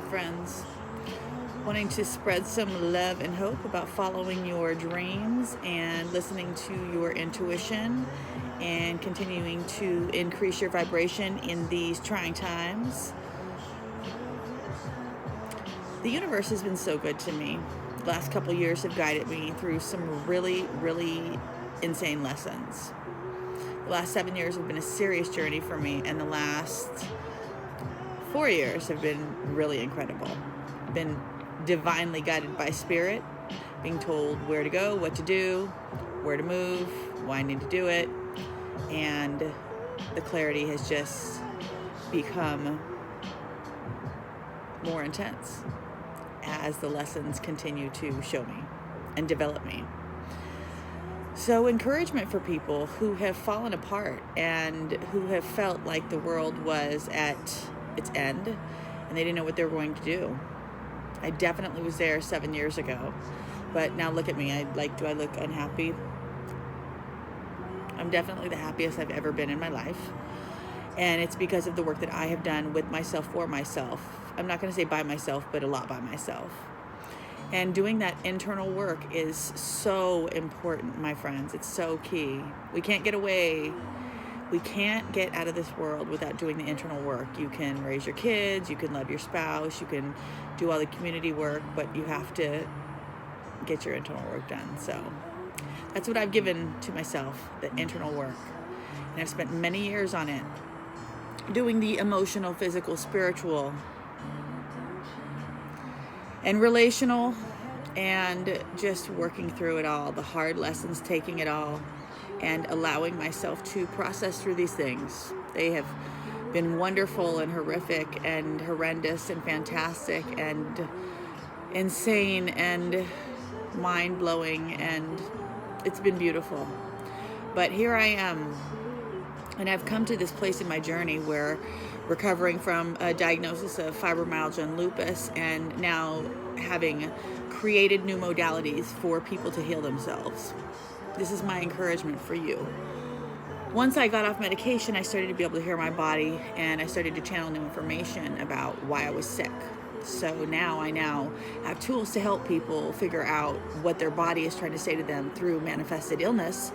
my friends. Wanting to spread some love and hope about following your dreams and listening to your intuition and continuing to increase your vibration in these trying times. The universe has been so good to me. The last couple years have guided me through some really, really insane lessons. The last 7 years have been a serious journey for me, and the last 4 years have been really incredible. Been divinely guided by spirit, being told where to go, what to do, where to move, why I need to do it, and the clarity has just become more intense as the lessons continue to show me and develop me. So encouragement for people who have fallen apart and who have felt like the world was at its end and they didn't know what they were going to do. I definitely was there 7 years ago, but now look at me. Do I look unhappy? I'm definitely the happiest I've ever been in my life. And it's because of the work that I have done with myself, for myself. I'm not going to say by myself, but a lot by myself. And doing that internal work is so important, my friends. It's so key. We can't get away. We can't get out of this world without doing the internal work. You can raise your kids, you can love your spouse, you can do all the community work, but you have to get your internal work done. So that's what I've given to myself, the internal work. And I've spent many years on it, doing the emotional, physical, spiritual, and relational, and just working through it all, the hard lessons, taking it all, and allowing myself to process through these things. They have been wonderful and horrific and horrendous and fantastic and insane and mind-blowing, and it's been beautiful. But here I am, and I've come to this place in my journey where recovering from a diagnosis of fibromyalgia and lupus, and now having created new modalities for people to heal themselves. This is my encouragement for you. Once I got off medication, I started to be able to hear my body, and I started to channel new information about why I was sick. So now I have tools to help people figure out what their body is trying to say to them through manifested illness.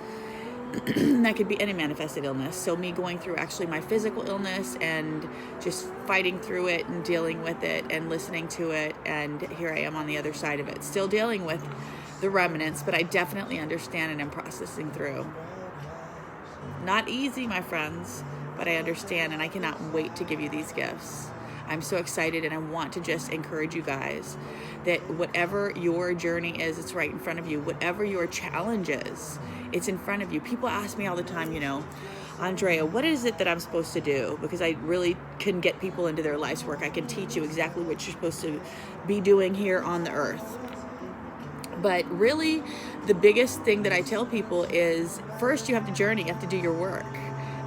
That could be any manifested illness. So me going through actually my physical illness and just fighting through it and dealing with it and listening to it. And here I am on the other side of it, still dealing with the remnants, but I definitely understand and I'm processing through. Not easy, my friends, but I understand, and I cannot wait to give you these gifts. I'm so excited, and I want to just encourage you guys that whatever your journey is, it's right in front of you. Whatever your challenge is, it's in front of you. People ask me all the time, Andrea, what is it that I'm supposed to do? Because I really can get people into their life's work. I can teach you exactly what you're supposed to be doing here on the earth. But really, the biggest thing that I tell people is, first you have to journey, you have to do your work.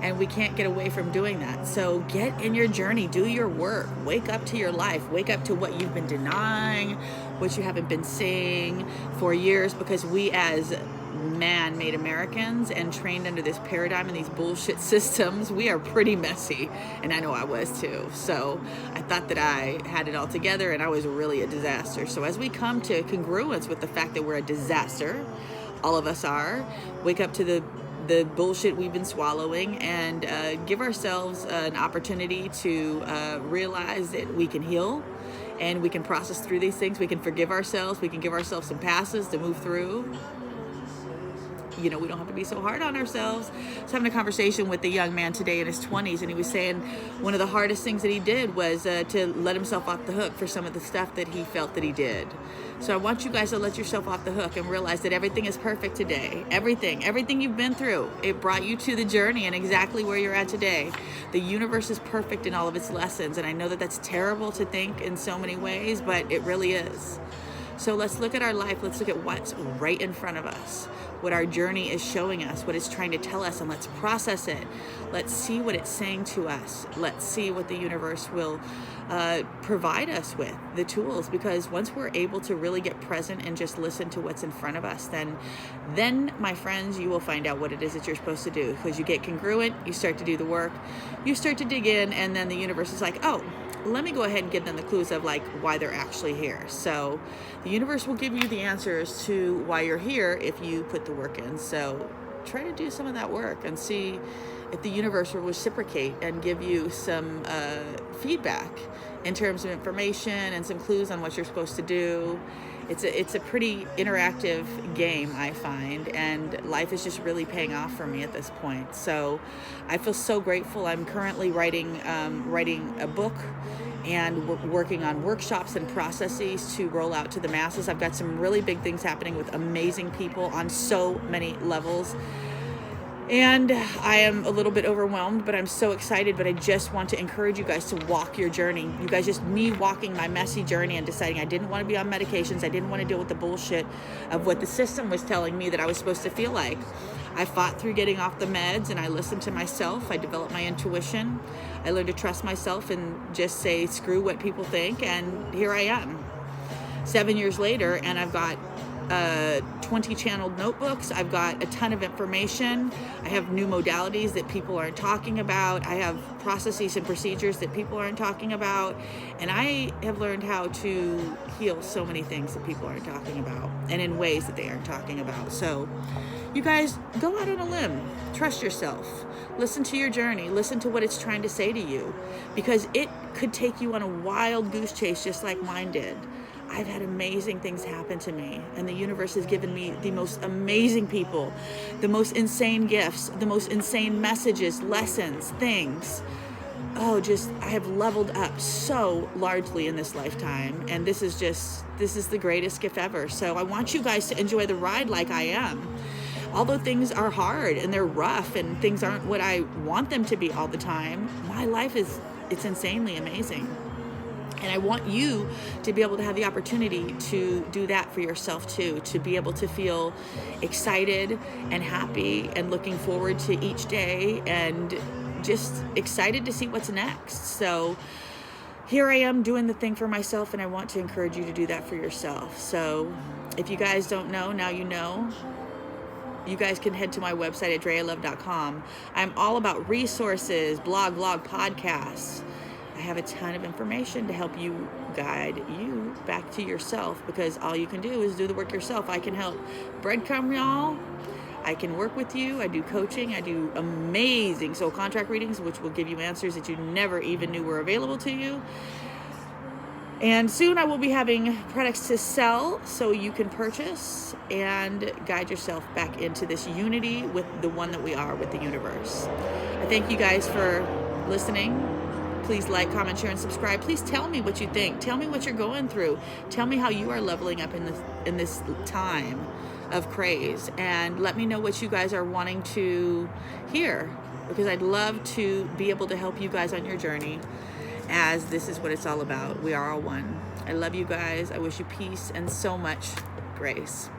And we can't get away from doing that. So get in your journey, do your work, wake up to your life, wake up to what you've been denying, what you haven't been seeing for years, because we as man-made Americans and trained under this paradigm and these bullshit systems, we are pretty messy. And I know I was too. So I thought that I had it all together, and I was really a disaster. So as we come to congruence with the fact that we're a disaster, all of us are, wake up to the bullshit we've been swallowing, and give ourselves an opportunity to realize that we can heal and we can process through these things. We can forgive ourselves. We can give ourselves some passes to move through. We don't have to be so hard on ourselves. I was having a conversation with a young man today in his 20s, and he was saying one of the hardest things that he did was to let himself off the hook for some of the stuff that he felt that he did. So I want you guys to let yourself off the hook and realize that everything is perfect today. Everything you've been through, it brought you to the journey and exactly where you're at today. The universe is perfect in all of its lessons, and I know that that's terrible to think in so many ways, but it really is. So let's look at our life. Let's look at what's right in front of us. what our journey is showing us, what it's trying to tell us, and let's process it. Let's see what it's saying to us. Let's see what the universe will provide us with, the tools, because once we're able to really get present and just listen to what's in front of us, then my friends, you will find out what it is that you're supposed to do, because you get congruent, you start to do the work, you start to dig in, and then the universe is like, oh, let me go ahead and give them the clues of like why they're actually here. So the universe will give you the answers to why you're here if you put the work in. So try to do some of that work and see if the universe will reciprocate and give you some feedback in terms of information and some clues on what you're supposed to do. It's a pretty interactive game, I find, and life is just really paying off for me at this point. So I feel so grateful. I'm currently writing a book and working on workshops and processes to roll out to the masses. I've got some really big things happening with amazing people on so many levels. And I am a little bit overwhelmed, but I'm so excited. But I just want to encourage you guys to walk your journey. You guys, just me walking my messy journey and deciding I didn't want to be on medications. I didn't want to deal with the bullshit of what the system was telling me that I was supposed to feel like. I fought through getting off the meds, and I listened to myself. I developed my intuition. I learned to trust myself and just say, screw what people think. And here I am, 7 years later, and I've got 20 channeled notebooks. I've got a ton of information. I have new modalities that people aren't talking about. I have processes and procedures that people aren't talking about. And I have learned how to heal so many things that people aren't talking about, and in ways that they aren't talking about. So you guys, go out on a limb. Trust yourself. Listen to your journey. Listen to what it's trying to say to you, because it could take you on a wild goose chase just like mine did. I've had amazing things happen to me, and the universe has given me the most amazing people, the most insane gifts, the most insane messages, lessons, things. Oh, I have leveled up so largely in this lifetime, and this is the greatest gift ever. So I want you guys to enjoy the ride like I am. Although things are hard and they're rough and things aren't what I want them to be all the time, my life it's insanely amazing. And I want you to be able to have the opportunity to do that for yourself too, to be able to feel excited and happy and looking forward to each day and just excited to see what's next. So here I am doing the thing for myself, and I want to encourage you to do that for yourself. So if you guys don't know, now you know. You guys can head to my website at drayalove.com. I'm all about resources, blog, podcasts. I have a ton of information to help you guide you back to yourself, because all you can do is do the work yourself. I can help breadcrumb y'all. I can work with you. I do coaching. I do amazing soul contract readings, which will give you answers that you never even knew were available to you. And soon I will be having products to sell so you can purchase and guide yourself back into this unity with the one that we are with the universe. I thank you guys for listening. Please like, comment, share, and subscribe. Please tell me what you think. Tell me what you're going through. Tell me how you are leveling up in this time of craze. And let me know what you guys are wanting to hear, because I'd love to be able to help you guys on your journey, as this is what it's all about. We are all one. I love you guys. I wish you peace and so much grace.